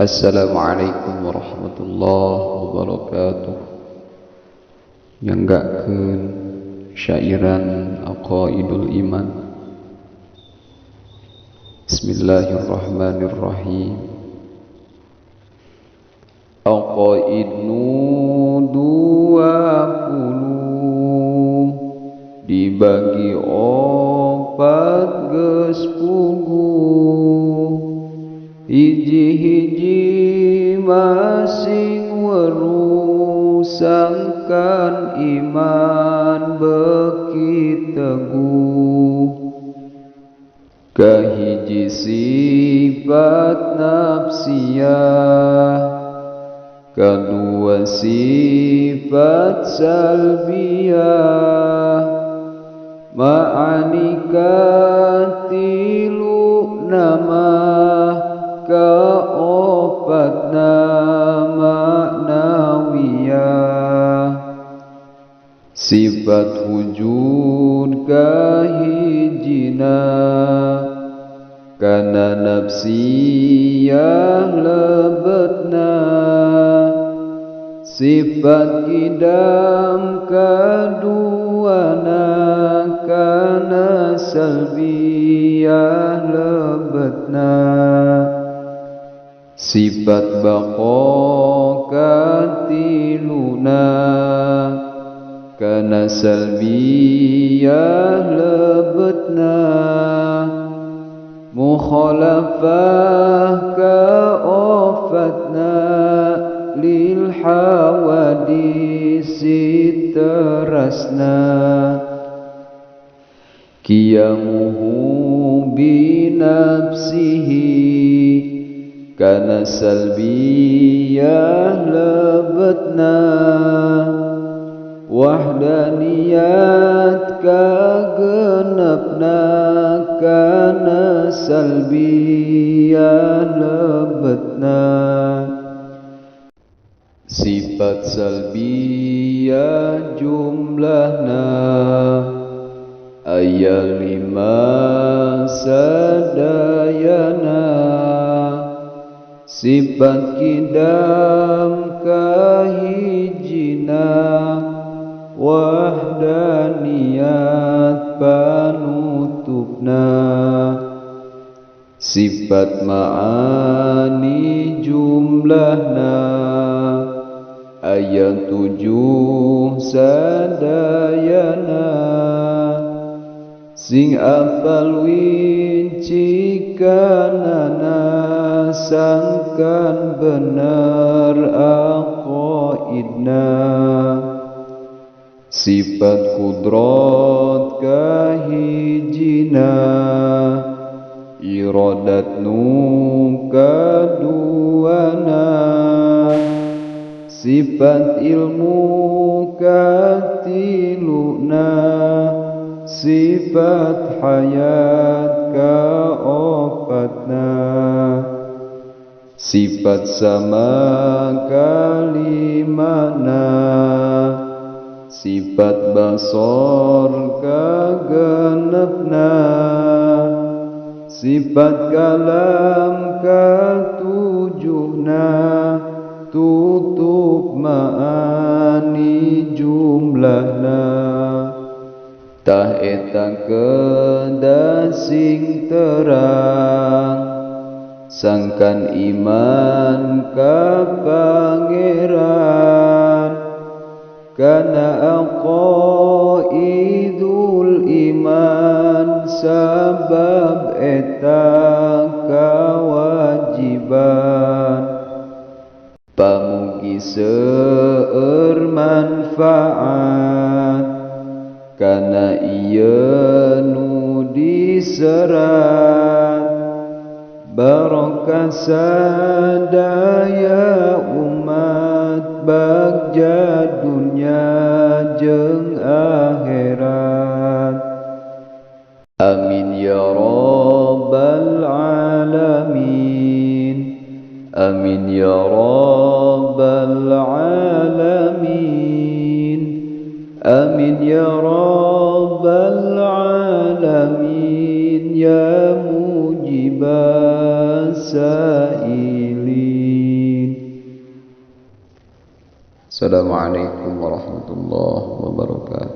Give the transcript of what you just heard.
Assalamualaikum warahmatullahi wabarakatuh. Nyanggakeun syairan Aqaidul Iman. Bismillahirrahmanirrahim. Aqaid nu 20 dibagi opat geus puguh. Hiji-hiji masing weruh sangkan iman beki teguh. Kahiji sifat nafsiyah, kadua sifat salbiyah, ma'ani katilu nama kaopatna ma'nawiyah. Sifat wujud kahijina, kana nafsiyah lebetna. Sifat kidam kaduana, kana salbiyah lebetna. Sifat baqa katiluna, kana salbiyah lebetna. Mukhalafah kaofatna lil hawadisi terasna. Qiyamuhu binafsihi, kana salbiyah lebetna. Wahdaniyat kagenepna, kana salbiyah lebetna. Sifat salbiyah jumlahna aya 5 sadayana. Sifat kidam kahijina, wahdaniyat panutupna. Sifat ma'ani jumlahna aya 7 sadayana. Sing apal wincikanana, sangkan bener aqaidna. Sifat kudrat kahijina, iradat nu kaduana. Sifat ilmu katiluna, sifat hayat kaopatna. Sifat sama kalimana, sifat basor kagenepna. Sifat kalam katujuhna, tutup ma'ani jumlahna. Tah eta kedasing terang, sangkan iman ka pangeran. Kana aqaidul iman, sabab eta kawajiban. Pamugi seueur manfaat, kana ieu nu diserat. Barokah sadaya umat, bagja dunya jeung akhirat. Amin ya rabbal alamin. Amin ya rabbal alamin. Amin ya rabbal alamin. Ya mujibas sailin. Assalamualaikum warahmatullahi wabarakatuh.